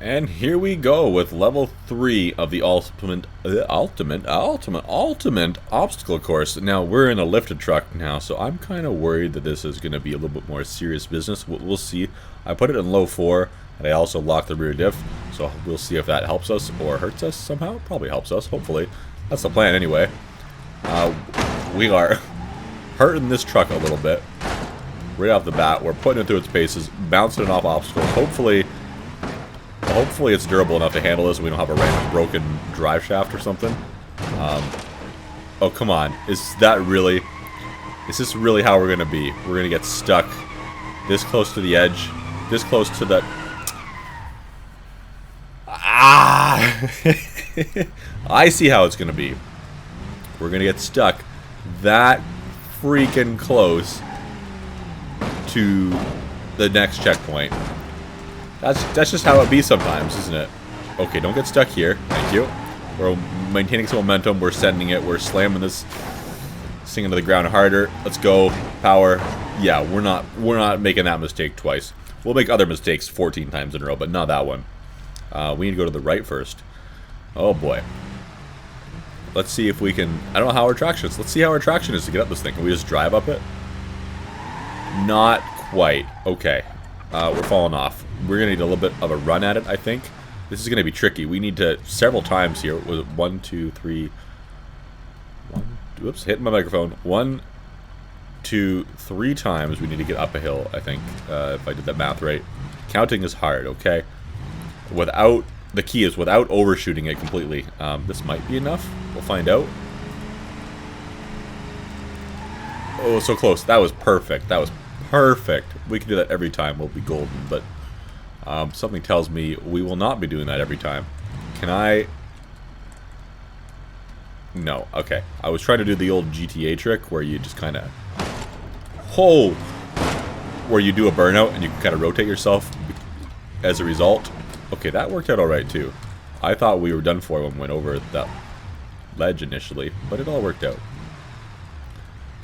And here we go with level 3 of the ultimate obstacle course. Now, we're in a lifted truck now, so I'm kind of worried that this is going to be a little bit more serious business. We'll see. I put it in low 4, and I also locked the rear diff, so we'll see if that helps us or hurts us somehow. Probably helps us, hopefully. That's the plan anyway. We are hurting this truck a little bit. Right off the bat, we're putting it through its paces, bouncing it off obstacles. Hopefully it's durable enough to handle this and we don't have a random broken drive shaft or something. Oh, come on. Is this really how we're going to be? We're going to get stuck this close to the edge, this close to the... Ah! I see how it's going to be. We're going to get stuck that freaking close to the next checkpoint. That's just how it be sometimes, isn't it? Okay, don't get stuck here. Thank you. We're maintaining some momentum. We're sending it. We're slamming this thing into the ground harder. Let's go. Power. Yeah, we're not making that mistake twice. We'll make other mistakes 14 times in a row, but not that one. We need to go to the right first. Oh boy. Let's see if we can... I don't know how our traction is. Let's see how our traction is to get up this thing. Can we just drive up it? Not quite. Okay. We're falling off. We're going to need a little bit of a run at it, I think. This is going to be tricky. We need to, several times here. Was it 1, 2, 3... Whoops, hitting my microphone. 1, 2, 3 times we need to get up a hill, I think, if I did that math right. Counting is hard, okay? The key is without overshooting it completely. This might be enough. We'll find out. Oh, so close. That was perfect. That was perfect. We can do that every time. We'll be golden, but something tells me we will not be doing that every time. Can I... No. Okay. I was trying to do the old GTA trick where you just kind of... Oh! Where you do a burnout and you can kind of rotate yourself as a result. Okay, that worked out alright too. I thought we were done for when we went over that ledge initially, but it all worked out.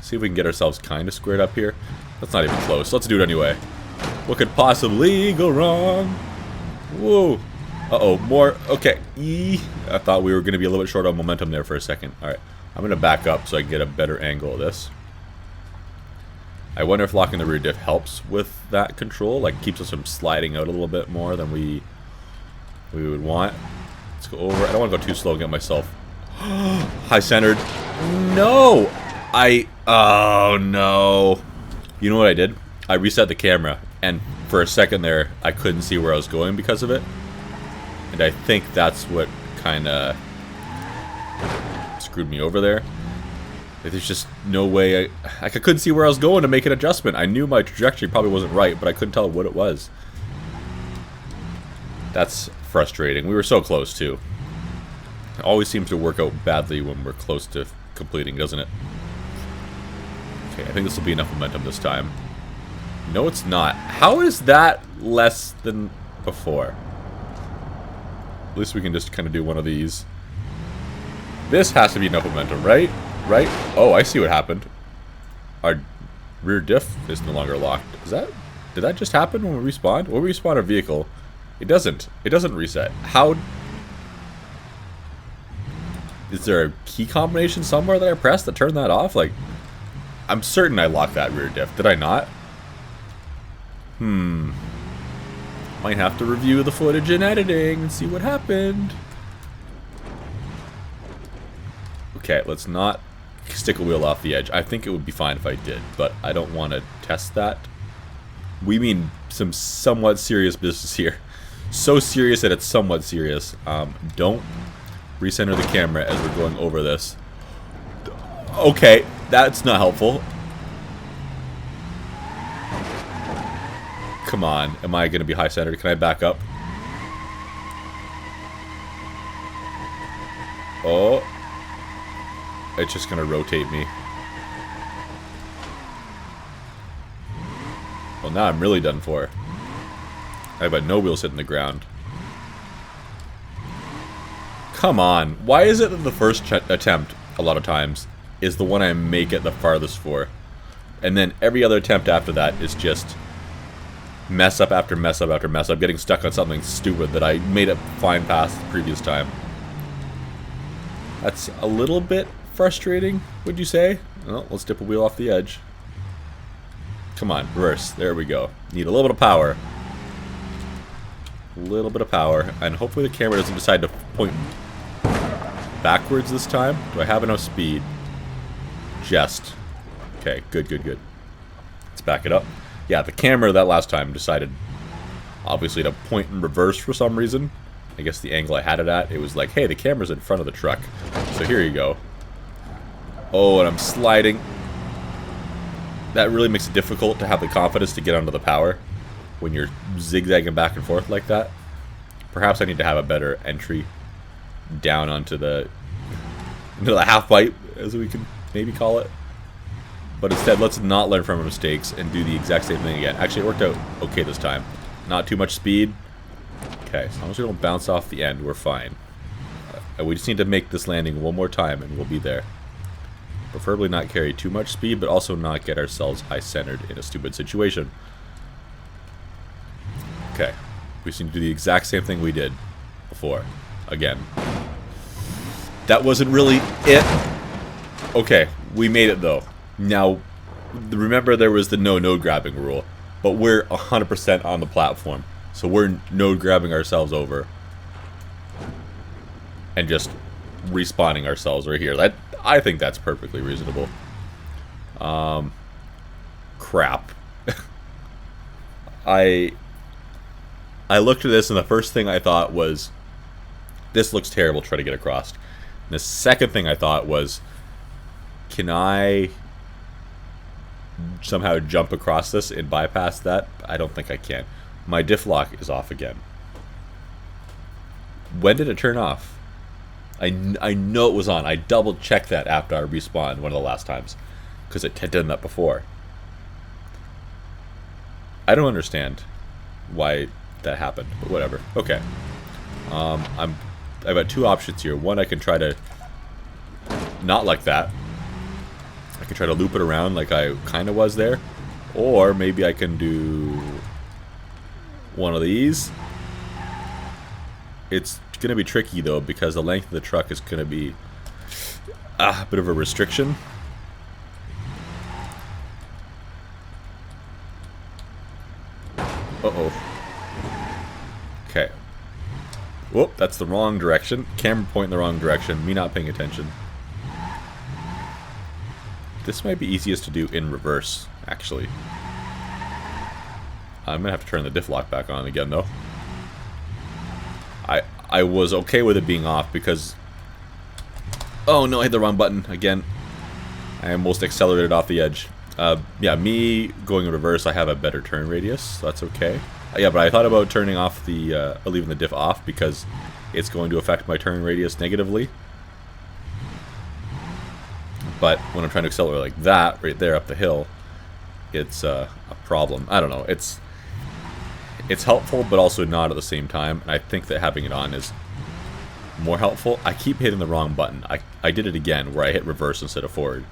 See if we can get ourselves kind of squared up here. That's not even close. Let's do it anyway. What could possibly go wrong? Whoa. Uh-oh, more. Okay. I thought we were going to be a little bit short on momentum there for a second. Alright, I'm going to back up so I can get a better angle of this. I wonder if locking the rear diff helps with that control. Like, keeps us from sliding out a little bit more than we would want. Let's go over. I don't want to go too slow and get myself high-centered. No! Oh, no. You know what I did? I reset the camera, and for a second there, I couldn't see where I was going because of it. And I think that's what kind of screwed me over there. There's just no way I couldn't see where I was going to make an adjustment. I knew my trajectory probably wasn't right, but I couldn't tell what it was. That's frustrating. We were so close, too. It always seems to work out badly when we're close to completing, doesn't it? Okay, I think this will be enough momentum this time. No, it's not. How is that less than before? At least we can just kind of do one of these. This has to be enough momentum, right? Right? Oh, I see what happened. Our rear diff is no longer locked. Did that just happen when we respawned? When we respawn our vehicle, it doesn't reset. How? Is there a key combination somewhere that I pressed that turned that off? Like, I'm certain I locked that rear diff. Did I not? Might have to review the footage in editing and see what happened. Okay, let's not stick a wheel off the edge. I think it would be fine if I did, but I don't want to test that. We mean some somewhat serious business here. So serious that it's somewhat serious. Don't recenter the camera as we're going over this. Okay, that's not helpful. Come on, am I going to be high-centered? Can I back up? Oh. It's just going to rotate me. Well, now I'm really done for. I bet no wheels hitting the ground. Come on. Why is it that the first attempt, a lot of times, is the one I make it the farthest for? And then every other attempt after that is just mess up after mess up after mess up, getting stuck on something stupid that I made it fine past the previous time. That's a little bit frustrating, would you say? Well, let's dip a wheel off the edge. Come on, reverse. There we go. Need a little bit of power. A little bit of power. And hopefully the camera doesn't decide to point backwards this time. Do I have enough speed? Just. Okay, good, good, good. Let's back it up. Yeah, the camera that last time decided, obviously, to point in reverse for some reason. I guess the angle I had it at, it was like, hey, the camera's in front of the truck. So here you go. Oh, and I'm sliding. That really makes it difficult to have the confidence to get onto the power when you're zigzagging back and forth like that. Perhaps I need to have a better entry down onto the half pipe, as we can maybe call it. But instead, let's not learn from our mistakes and do the exact same thing again. Actually, it worked out okay this time. Not too much speed. Okay, as long as we don't bounce off the end, we're fine. We just need to make this landing one more time and we'll be there. Preferably not carry too much speed, but also not get ourselves high-centered in a stupid situation. Okay, we just need to do the exact same thing we did before. Again. That wasn't really it. Okay, we made it though. Now, remember there was the no node grabbing rule, but we're 100% on the platform. So we're node grabbing ourselves over and just respawning ourselves right here. I think that's perfectly reasonable. Crap. I looked at this and the first thing I thought was, this looks terrible, try to get across. And the second thing I thought was, can I somehow jump across this and bypass that? I don't think I can. My diff lock is off again. When did it turn off? I know it was on. I double checked that after I respawned one of the last times, because it had done that before. I don't understand why that happened, but whatever. Okay. I've got two options here. One, I can try to not like that. I can try to loop it around like I kind of was there, or maybe I can do one of these. It's going to be tricky though, because the length of the truck is going to be a bit of a restriction. Uh-oh. Okay. Whoop, that's the wrong direction. Camera pointing the wrong direction. Me not paying attention. This might be easiest to do in reverse, actually. I'm going to have to turn the diff lock back on again, though. I was okay with it being off because... Oh no, I hit the wrong button again. I almost accelerated off the edge. Yeah, me going in reverse, I have a better turn radius, so that's okay. Yeah, but I thought about turning off the... leaving the diff off because it's going to affect my turn radius negatively. But when I'm trying to accelerate like that, right there up the hill, it's a problem. I don't know. It's helpful, but also not at the same time. And I think that having it on is more helpful. I keep hitting the wrong button. I did it again where I hit reverse instead of forward.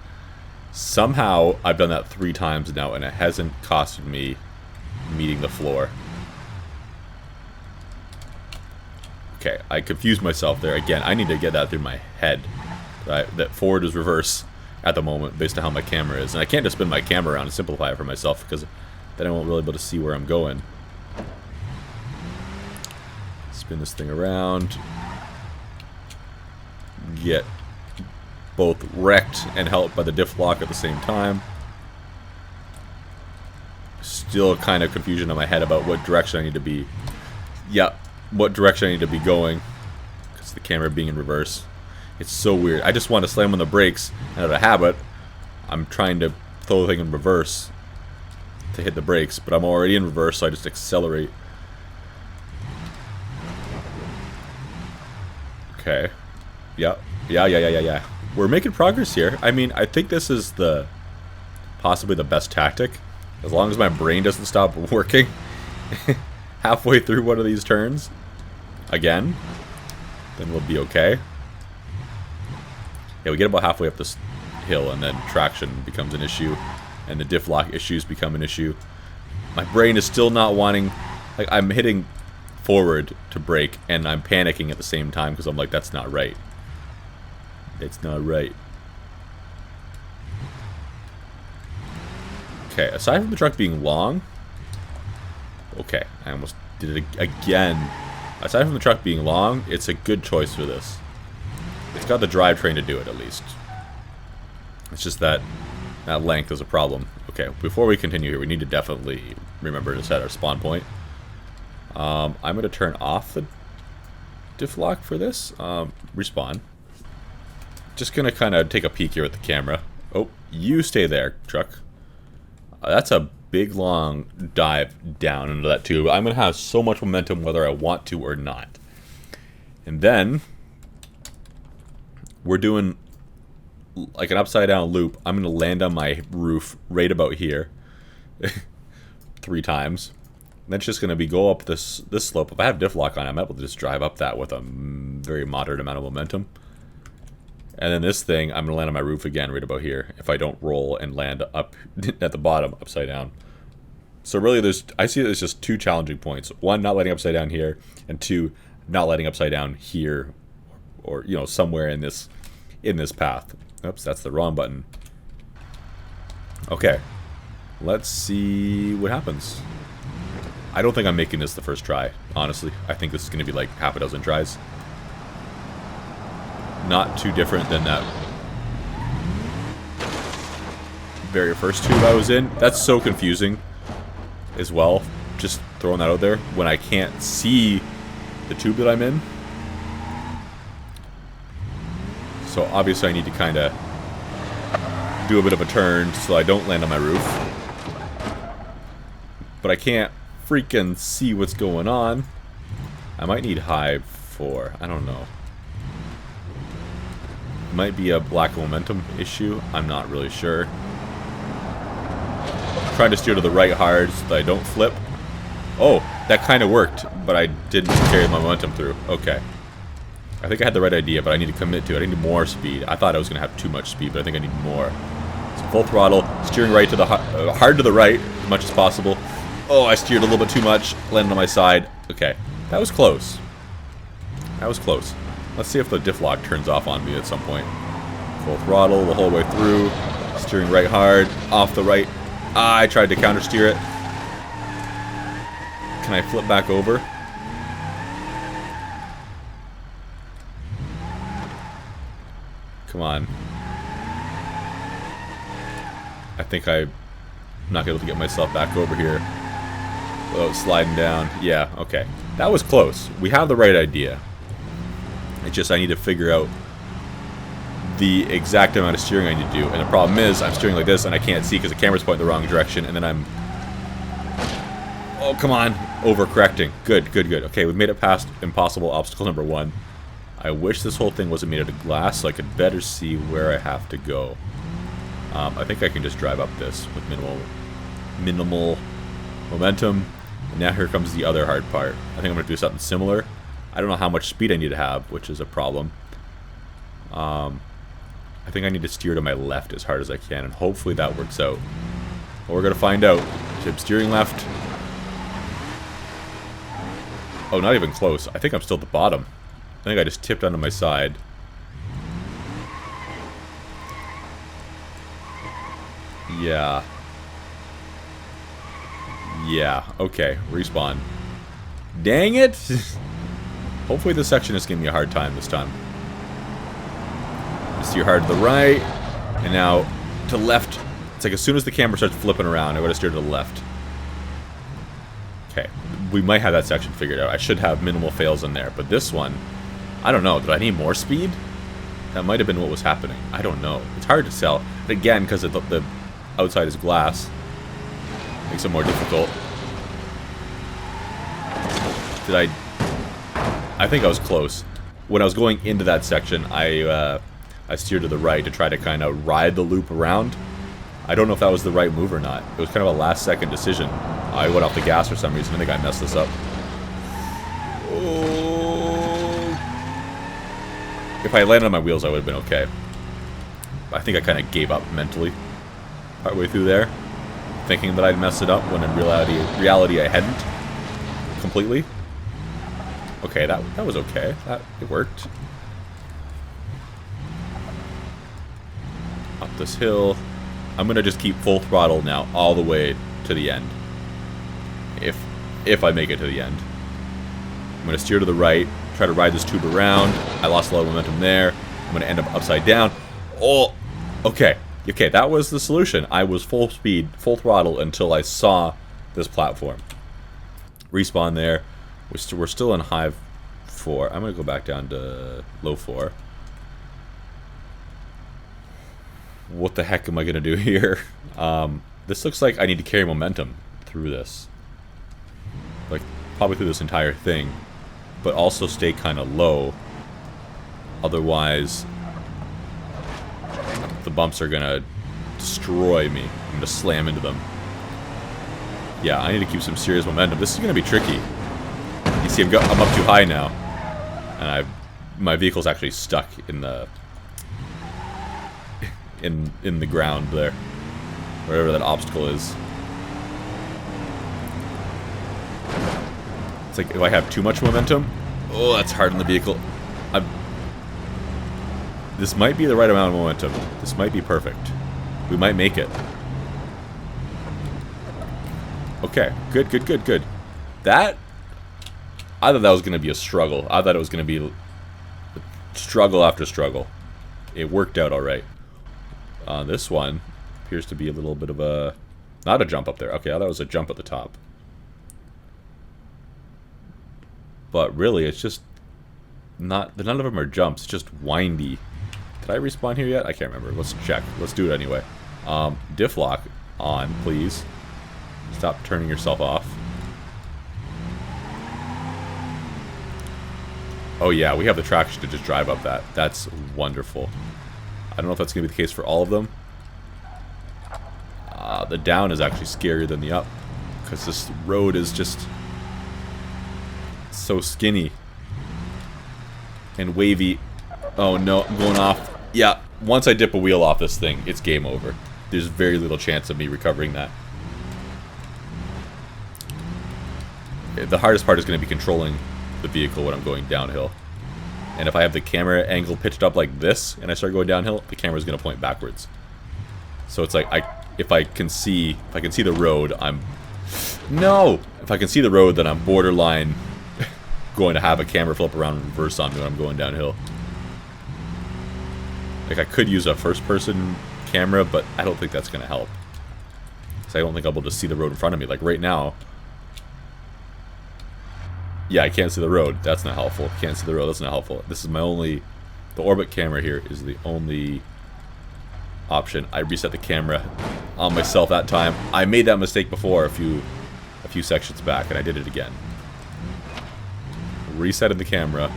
Somehow, I've done that 3 times now, and it hasn't costed me meeting the floor. Okay, I confused myself there again. I need to get that through my head. That forward is reverse at the moment based on how my camera is. And I can't just spin my camera around and simplify it for myself because then I won't really be able to see where I'm going. Spin this thing around. Get both wrecked and helped by the diff lock at the same time. Still kind of confusion in my head about what direction I need to be. Yeah, what direction I need to be going. Because the camera being in reverse. It's so weird. I just want to slam on the brakes, and out of habit, I'm trying to throw the thing in reverse to hit the brakes, but I'm already in reverse, so I just accelerate. Okay. Yeah. Yeah. We're making progress here. I mean, I think this is possibly the best tactic. As long as my brain doesn't stop working halfway through one of these turns again, then we'll be okay. Yeah, we get about halfway up this hill and then traction becomes an issue and the diff lock issues become an issue. My brain is still not wanting... Like, I'm hitting forward to brake, and I'm panicking at the same time because I'm like, that's not right. It's not right. Okay, aside from the truck being long... Okay, I almost did it again. Aside from the truck being long, it's a good choice for this. It's got the drivetrain to do it, at least. It's just that length is a problem. Okay, before we continue here, we need to definitely remember to set our spawn point. I'm going to turn off the diff lock for this. Respawn. Just going to kind of take a peek here at the camera. Oh, you stay there, truck. That's a big, long dive down into that tube. I'm going to have so much momentum whether I want to or not. And then, we're doing like an upside down loop. I'm going to land on my roof right about here 3 times. And then it's just going to be go up this slope. If I have diff lock on, I'm able to just drive up that with a very moderate amount of momentum. And then this thing, I'm going to land on my roof again right about here if I don't roll and land up at the bottom upside down. So really, I see there's just 2 challenging points. 1, not landing upside down here, and 2, not landing upside down here, or you know, somewhere in this path. Oops, that's the wrong button. Okay, let's see what happens. I don't think I'm making this the first try, honestly. I think this is going to be like half a dozen tries. Not too different than that very first tube I was in. That's so confusing as well, just throwing that out there, when I can't see the tube that I'm in. So obviously I need to kind of do a bit of a turn so I don't land on my roof. But I can't freaking see what's going on. I might need high 4. I don't know. Might be a lack of momentum issue. I'm not really sure. Trying to steer to the right hard so that I don't flip. Oh, that kind of worked, but I didn't carry my momentum through. Okay. I think I had the right idea, but I need to commit to it. I need more speed. I thought I was going to have too much speed, but I think I need more. So full throttle, steering right to the hard to the right as much as possible. Oh, I steered a little bit too much. Landed on my side. Okay, that was close. That was close. Let's see if the diff lock turns off on me at some point. Full throttle the whole way through. Steering right hard. Off the right. I tried to counter steer it. Can I flip back over? Come on. I think I'm not able to get myself back over here without sliding down. Yeah, okay. That was close. We have the right idea. It's just I need to figure out the exact amount of steering I need to do. And the problem is I'm steering like this and I can't see because the camera's pointing the wrong direction, and then I'm... Oh, come on. Overcorrecting. Good, good, good. Okay, we've made it past impossible obstacle number 1. I wish this whole thing wasn't made out of glass so I could better see where I have to go. I think I can just drive up this with minimal momentum. And now here comes the other hard part. I think I'm going to do something similar. I don't know how much speed I need to have, which is a problem. I think I need to steer to my left as hard as I can, and hopefully that works out. But we're going to find out. So I'm steering left. Oh, not even close. I think I'm still at the bottom. I think I just tipped onto my side. Yeah. Yeah, okay. Respawn. Dang it! Hopefully this section is giving me a hard time this time. Steer hard to the right, and now to left. It's like as soon as the camera starts flipping around, I gotta steer to the left. Okay, we might have that section figured out. I should have minimal fails in there, but this one, I don't know. Did I need more speed? That might have been what was happening. I don't know. It's hard to tell. But again, because the outside is glass, makes it more difficult. I think I was close. When I was going into that section, I steered to the right to try to kind of ride the loop around. I don't know if that was the right move or not. It was kind of a last-second decision. I went off the gas for some reason. I think I messed this up. Oh. If I landed on my wheels, I would have been okay. I think I kind of gave up mentally partway through there. thinking that I'd messed it up when in reality I hadn't completely. Okay, that was okay. It worked. Up this hill. I'm gonna just keep full throttle now all the way to the end. If I make it to the end. I'm gonna steer to the right, try to ride this tube around. I lost a lot of momentum there. I'm gonna end up upside down. Oh, okay. Okay, that was the solution. I was full speed, full throttle until I saw this platform. Respawn there. We're still in high 4. I'm gonna go back down to low 4. What the heck am I gonna do here? This looks like I need to carry momentum through this. Like, probably through this entire thing. But also stay kind of low. Otherwise, the bumps are gonna destroy me. I'm gonna slam into them. Yeah, I need to keep some serious momentum. This is gonna be tricky. You see, I'm up too high now, and my vehicle's actually stuck in the in the ground there, wherever that obstacle is. It's like if I have too much momentum, oh, that's hard on the vehicle. This might be the right amount of momentum. This might be perfect. We might make it. Okay, good, good, good, good. That, I thought that was going to be a struggle. I thought it was going to be struggle after struggle. It worked out all right. This one appears to be a little bit of a, not a jump up there. Okay, I thought it was a jump at the top. But really, it's just not, none of them are jumps. It's just windy. Did I respawn here yet? I can't remember. Let's check. Let's do it anyway. Diff lock on, please. Stop turning yourself off. Oh yeah, we have the traction to just drive up that. That's wonderful. I don't know if that's going to be the case for all of them. The down is actually scarier than the up. Because this road is just so skinny. And wavy. Oh no, I'm going off. Yeah, once I dip a wheel off this thing, it's game over. There's very little chance of me recovering that. The hardest part is going to be controlling the vehicle when I'm going downhill. And if I have the camera angle pitched up like this, and I start going downhill, the camera's going to point backwards. So it's like, if I can see the road, no! If I can see the road, then I'm borderline going to have a camera flip around and reverse on me when I'm going downhill. Like, I could use a first-person camera, but I don't think that's going to help. Because I don't think I'll be able to see the road in front of me. Like, right now, yeah, I can't see the road. That's not helpful. Can't see the road. That's not helpful. This is my only, the orbit camera here is the only option. I reset the camera on myself that time. I made that mistake before a few sections back, and I did it again. Resetting the camera,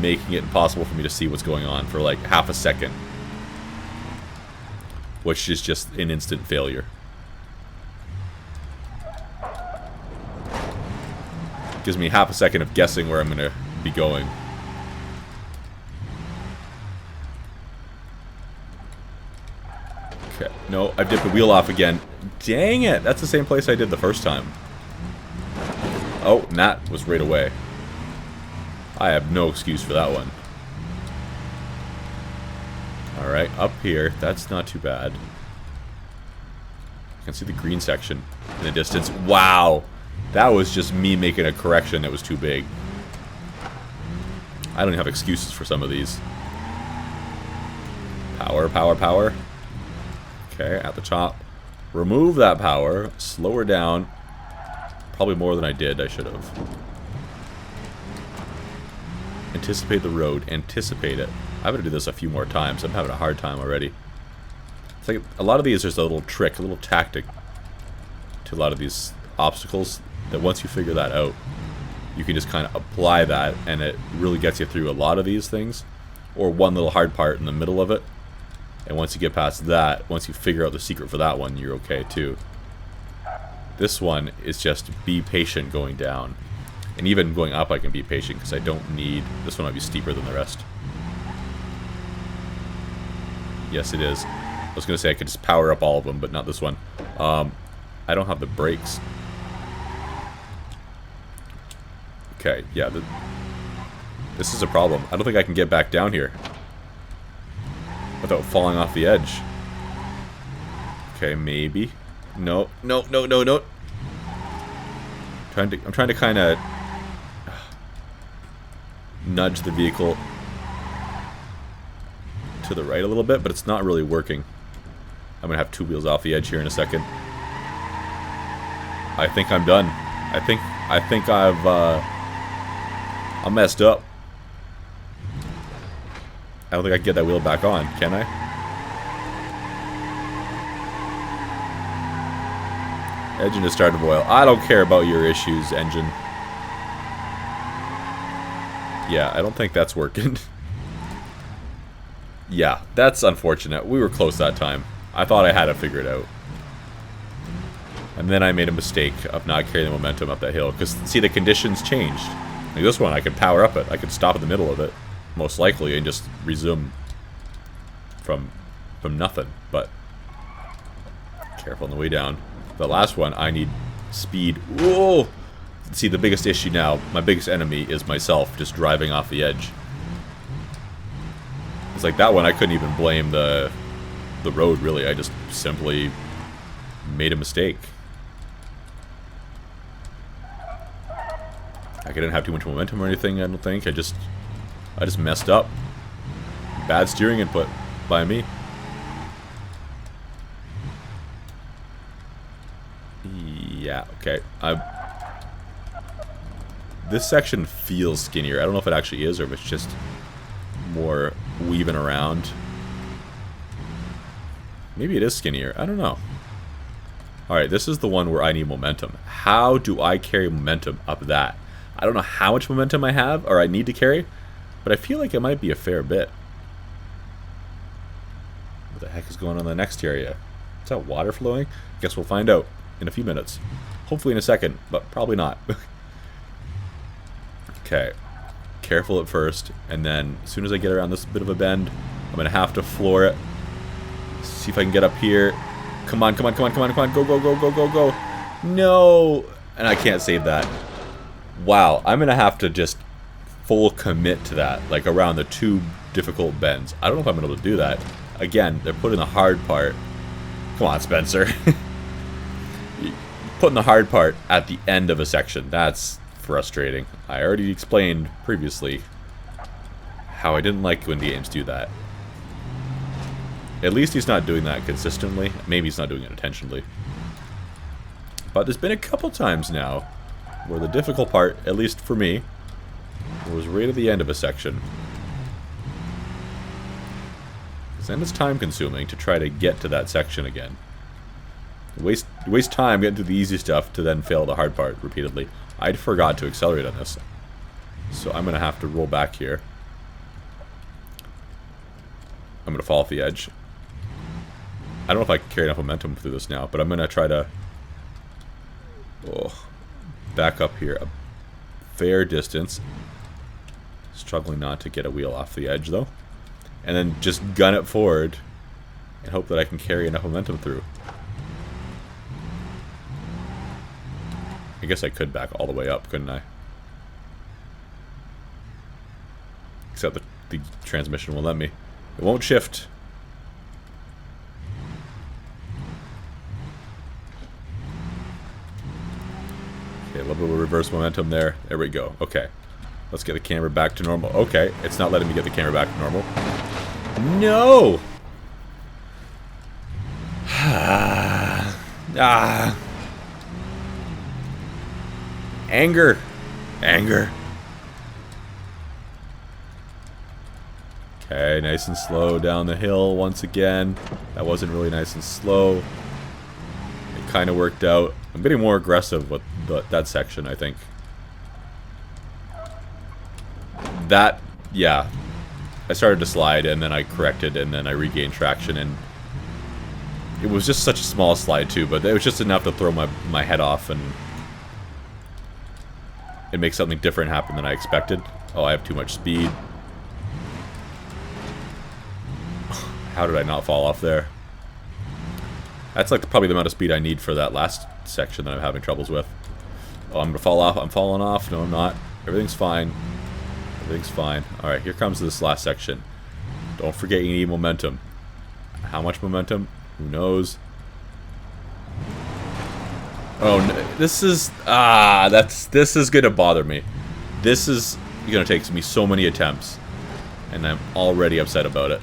making it impossible for me to see what's going on for like half a second, which is just an instant failure. Gives me half a second of guessing where I'm going to be going. Okay, no, I've dipped the wheel off again. Dang it, that's the same place I did the first time. Oh, and that was right away. I have no excuse for that one. Alright, up here. That's not too bad. I can see the green section in the distance. Wow! That was just me making a correction that was too big. I don't have excuses for some of these. Power, power, power. Okay, at the top. Remove that power. Slow her down. Probably more than I did. I should have. Anticipate the road. Anticipate it. I'm going to do this a few more times. I'm having a hard time already. It's like a lot of these, there's a little trick, a little tactic to a lot of these obstacles that once you figure that out, you can just kind of apply that and it really gets you through a lot of these things. Or one little hard part in the middle of it. And once you get past that, once you figure out the secret for that one, you're okay too. This one is just be patient going down. And even going up I can be patient because I don't need... This one might be steeper than the rest. Yes, it is. I was going to say I could just power up all of them, but not this one. I don't have the brakes. Okay, yeah. This is a problem. I don't think I can get back down here without falling off the edge. Okay, maybe. No, no, no, no, no. I'm trying to kind of nudge the vehicle to the right a little bit, but it's not really working. I'm gonna have 2 wheels off the edge here in a second. I think I'm done. I think I'm messed up. I don't think I can get that wheel back on, can I? Engine is starting to boil. I don't care about your issues, engine. Yeah, I don't think that's working. Yeah, that's unfortunate. We were close that time. I thought I had it figured out. And then I made a mistake of not carrying the momentum up that hill. Because, see, the conditions changed. Like this one, I could power up it. I could stop in the middle of it, most likely, and just resume from nothing. But careful on the way down. The last one, I need speed. Whoa! See, the biggest issue now, my biggest enemy is myself just driving off the edge. It's like that one, I couldn't even blame the road, really. I just simply made a mistake. I didn't have too much momentum or anything, I don't think. I just messed up. Bad steering input by me. Yeah, okay. This section feels skinnier. I don't know if it actually is or if it's just more weaving around. Maybe it is skinnier. I don't know. Alright, this is the one where I need momentum. How do I carry momentum up that? I don't know how much momentum I have or I need to carry, but I feel like it might be a fair bit. What the heck is going on in the next area? Is that water flowing? Guess we'll find out in a few minutes. Hopefully in a second, but probably not. Okay. Careful at first, and then as soon as I get around this bit of a bend, I'm going to have to floor it. See if I can get up here. Come on, come on, come on, come on, come on. Go, go, go, go, go, go. No! And I can't save that. Wow, I'm going to have to just full commit to that, like around the 2 difficult bends. I don't know if I'm going to be able to do that. Again, they're putting the hard part. Come on, Spencer. Putting the hard part at the end of a section. That's frustrating. I already explained previously how I didn't like when games do that. At least he's not doing that consistently. Maybe he's not doing it intentionally. But there's been a couple times now where the difficult part, at least for me, was right at the end of a section. Because then it's time consuming to try to get to that section again. Waste time getting to the easy stuff to then fail the hard part repeatedly. I forgot to accelerate on this. So I'm going to have to roll back here. I'm going to fall off the edge. I don't know if I can carry enough momentum through this now, but I'm going to try to back up here a fair distance. Struggling not to get a wheel off the edge, though. And then just gun it forward and hope that I can carry enough momentum through. I guess I could back all the way up, couldn't I? Except the transmission won't let me. It won't shift. Okay, a little bit of reverse momentum there. There we go. Okay. Let's get the camera back to normal. Okay, it's not letting me get the camera back to normal. No! Ah. Anger. Anger. Okay, nice and slow down the hill once again. That wasn't really nice and slow. It kind of worked out. I'm getting more aggressive with that section, I think. That, yeah. I started to slide, and then I corrected, and then I regained traction, and it was just such a small slide, too, but it was just enough to throw my head off, and it makes something different happen than I expected. Oh, I have too much speed. How did I not fall off there? That's like probably the amount of speed I need for that last section that I'm having troubles with. Oh, I'm gonna fall off. I'm falling off. No, I'm not. Everything's fine. Everything's fine. Alright, here comes this last section. Don't forget you need momentum. How much momentum? Who knows? Oh, no, this is... this is gonna bother me. This is gonna take me so many attempts. And I'm already upset about it.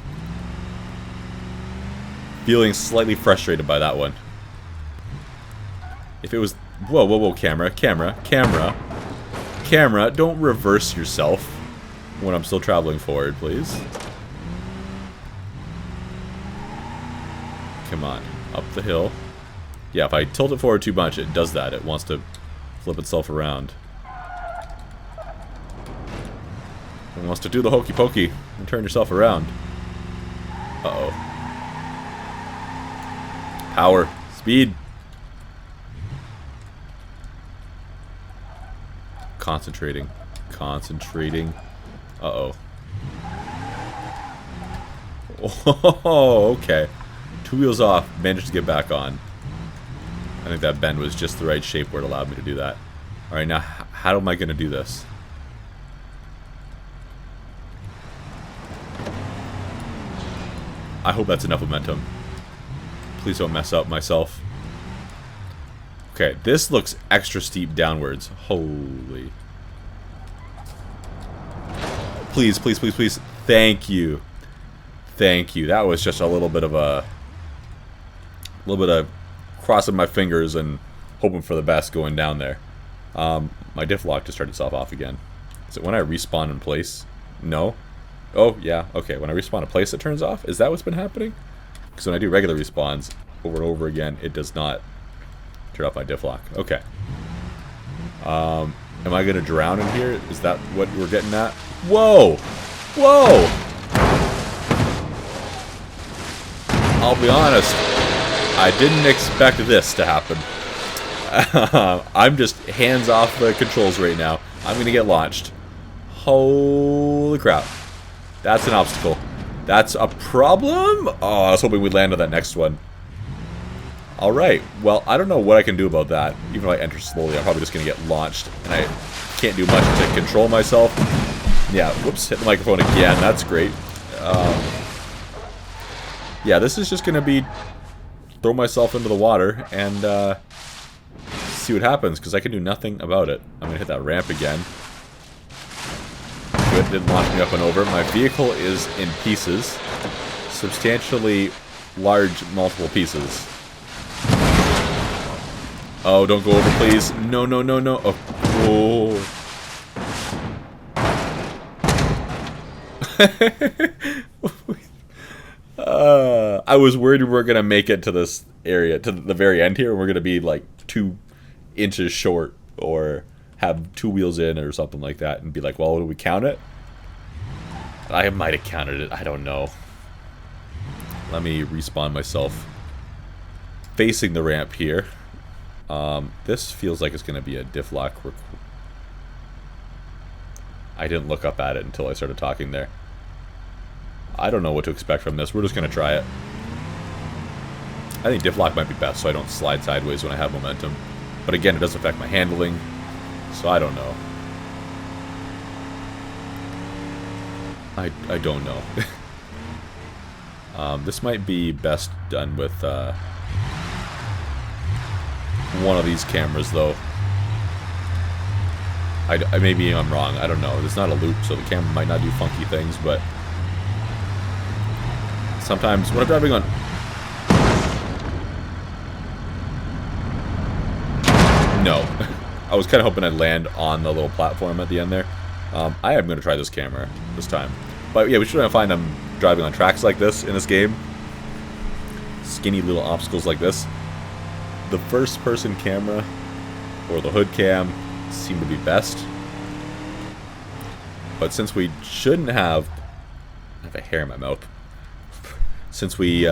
Feeling slightly frustrated by that one. If it was... Whoa, whoa, whoa, camera, camera, camera. Camera, don't reverse yourself when I'm still traveling forward, please. Come on, up the hill. Yeah, if I tilt it forward too much, it does that. It wants to flip itself around. It wants to do the hokey pokey and turn yourself around. Uh-oh. Power. Speed. Concentrating. Concentrating. Uh-oh. Oh, okay. 2 wheels off. Managed to get back on. I think that bend was just the right shape where it allowed me to do that. Alright, now how am I going to do this? I hope that's enough momentum. Please don't mess up myself. Okay, this looks extra steep downwards. Holy. Please, please, please, please. Thank you. Thank you. That was just a little bit of crossing my fingers and hoping for the best going down there. My diff lock just turned itself off again. Is it when I respawn in place? No. Oh, yeah. Okay, when I respawn in place it turns off? Is that what's been happening? Because when I do regular respawns over and over again, it does not turn off my diff lock. Okay. Am I going to drown in here? Is that what we're getting at? Whoa! Whoa! I'll be honest. I didn't expect this to happen. I'm just hands off the controls right now. I'm going to get launched. Holy crap. That's an obstacle. That's a problem? Oh, I was hoping we'd land on that next one. Alright, well, I don't know what I can do about that. Even if I enter slowly, I'm probably just going to get launched. And I can't do much to control myself. Yeah, whoops, hit the microphone again. That's great. Yeah, this is just going to be throw myself into the water and see what happens, because I can do nothing about it. I'm going to hit that ramp again. Good, didn't launch me up and over. My vehicle is in pieces. Substantially large, multiple pieces. Oh, don't go over, please. No, no, no, no. Oh. I was worried we were going to make it to this area, to the very end here, and we're going to be like 2 inches short, or have 2 wheels in or something like that, and be like, well, do we count it? I might have counted it. I don't know. Let me respawn myself facing the ramp here. This feels like it's going to be a diff lock. I didn't look up at it until I started talking there. I don't know what to expect from this. We're just going to try it. I think diff lock might be best so I don't slide sideways when I have momentum. But again, it does affect my handling, so I don't know. I don't know. This might be best done with one of these cameras, though. Maybe I'm wrong. I don't know. It's not a loop, so the camera might not do funky things, but sometimes when I'm driving on... No. I was kind of hoping I'd land on the little platform at the end there. I am going to try this camera this time. But yeah, we should find I'm driving on tracks like this in this game. Skinny little obstacles like this. The first person camera, or the hood cam, seem to be best. But since we shouldn't have... I have a hair in my mouth. Since we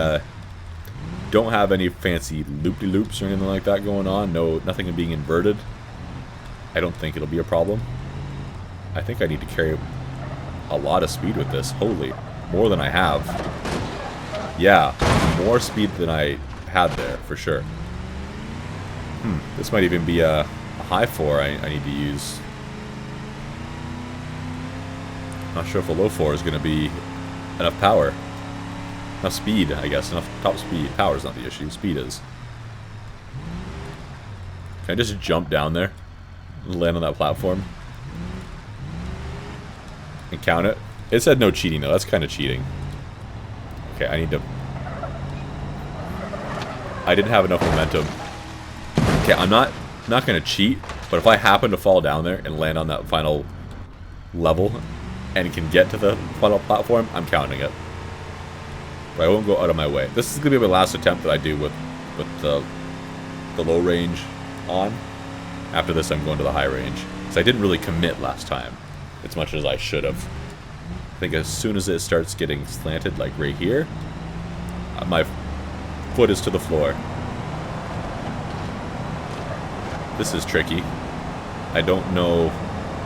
don't have any fancy loop-de-loops or anything like that going on, nothing being inverted, I don't think it'll be a problem. I think I need to carry a lot of speed with this. Holy, more than I have. Yeah, more speed than I had there, for sure. This might even be a high 4 I need to use. Not sure if a low 4 is going to be enough power. Enough speed, I guess. Enough top speed. Power's not the issue. Speed is. Can I just jump down there? Land on that platform? And count it? It said no cheating, though. That's kind of cheating. Okay, I need to... I didn't have enough momentum. Okay, I'm not going to cheat, but if I happen to fall down there and land on that final level and can get to the final platform, I'm counting it. But I won't go out of my way. This is going to be my last attempt that I do with the low range on. After this, I'm going to the high range. So I didn't really commit last time as much as I should have. I think as soon as it starts getting slanted, like right here, my foot is to the floor. This is tricky. I don't know.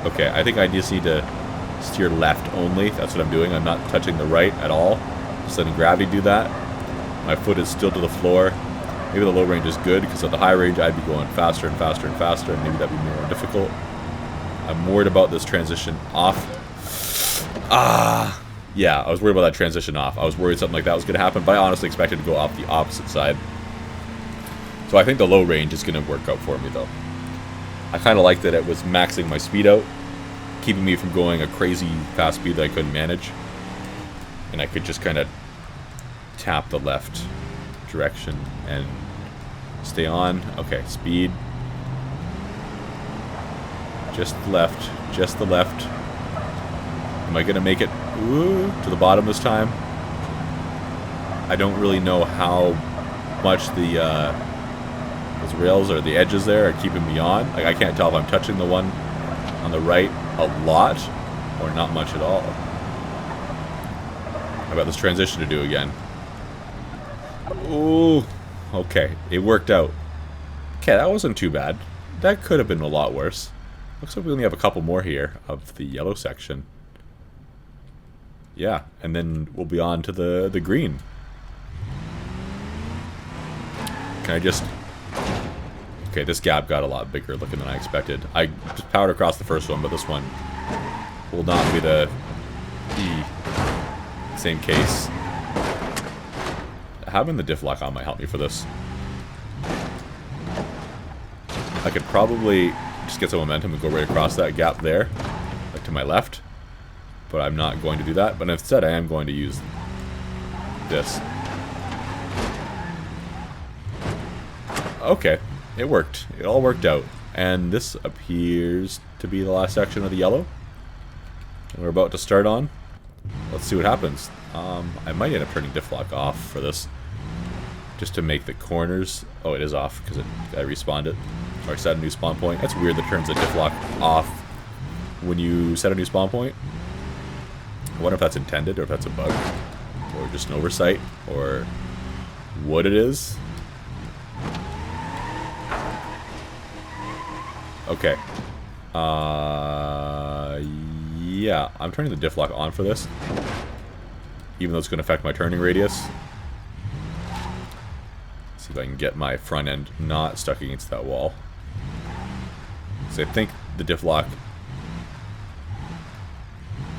Okay, I think I just need to steer left only. That's what I'm doing. I'm not touching the right at all. Just letting gravity do that. My foot is still to the floor. Maybe the low range is good, because at the high range I'd be going faster and faster and faster, and maybe that'd be more difficult. I'm worried about this transition off. Yeah, I was worried about that transition off. I was worried something like that was going to happen, but I honestly expected to go off the opposite side. So I think the low range is going to work out for me, though. I kind of like that it was maxing my speed out, keeping me from going a crazy fast speed that I couldn't manage. And I could just kind of tap the left direction and stay on. Okay, speed. Just the left. Just the left. Am I going to make it to the bottom this time? I don't really know how much those rails or the edges there are keeping me on. Like, I can't tell if I'm touching the one on the right a lot or not much at all. How about this transition to do again? Ooh, okay, it worked out. Okay, that wasn't too bad. That could have been a lot worse. Looks like we only have a couple more here of the yellow section. Yeah, and then we'll be on to the green. Can I just... Okay, this gap got a lot bigger looking than I expected. I just powered across the first one, but this one will not be the same case. Having the diff lock on might help me for this. I could probably just get some momentum and go right across that gap there, like to my left. But I'm not going to do that. But instead, I am going to use this. Okay, it worked. It all worked out. And this appears to be the last section of the yellow. We're about to start on. Let's see what happens. I might end up turning diff lock off for this, just to make the corners. Oh, it is off because I respawned it, or I set a new spawn point. That's weird. That turns the diff lock off when you set a new spawn point. I wonder if that's intended, or if that's a bug, or just an oversight, or what it is. Okay. Yeah, I'm turning the diff lock on for this, even though it's going to affect my turning radius. See if I can get my front end not stuck against that wall. So I think the diff lock...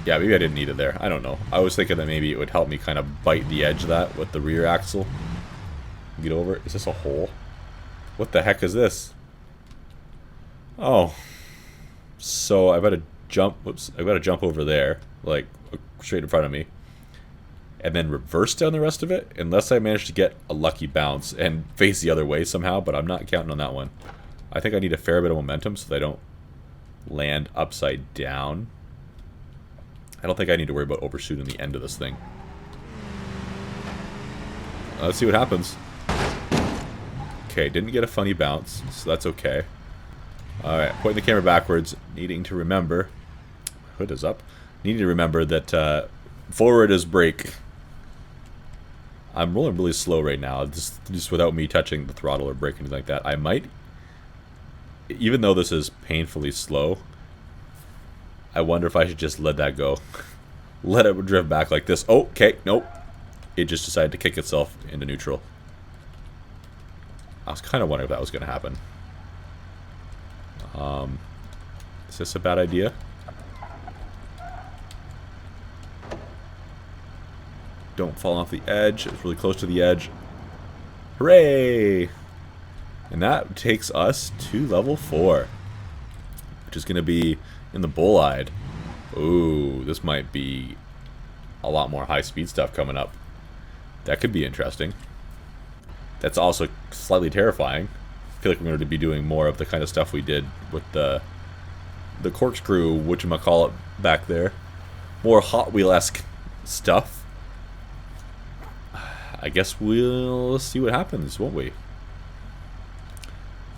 Yeah, maybe I didn't need it there. I don't know. I was thinking that maybe it would help me kind of bite the edge of that with the rear axle. Get over it. Is this a hole? What the heck is this? Oh. So I've got to jump... Whoops. I've got to jump over there, like, straight in front of me, and then reverse down the rest of it, unless I manage to get a lucky bounce and face the other way somehow, but I'm not counting on that one. I think I need a fair bit of momentum so that I don't land upside down. I don't think I need to worry about overshooting the end of this thing. Let's see what happens. Okay, didn't get a funny bounce, so that's okay. Alright, pointing the camera backwards, needing to remember... Hood is up. Needing to remember that forward is brake. I'm rolling really slow right now, just without me touching the throttle or brake or anything like that. I might, even though this is painfully slow, I wonder if I should just let that go. Let it drift back like this. Oh, okay, nope. It just decided to kick itself into neutral. I was kind of wondering if that was going to happen. Is this a bad idea? Don't fall off the edge. It's really close to the edge. Hooray! And that takes us to level 4, which is going to be in the Bull-Eyed. Ooh, this might be a lot more high-speed stuff coming up. That could be interesting. That's also slightly terrifying. I feel like we're going to be doing more of the kind of stuff we did with the corkscrew, whatchamacallit, back there. More Hot Wheel-esque stuff. I guess we'll see what happens, won't we?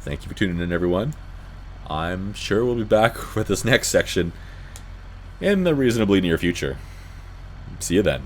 Thank you for tuning in, everyone. I'm sure we'll be back with this next section in the reasonably near future. See you then.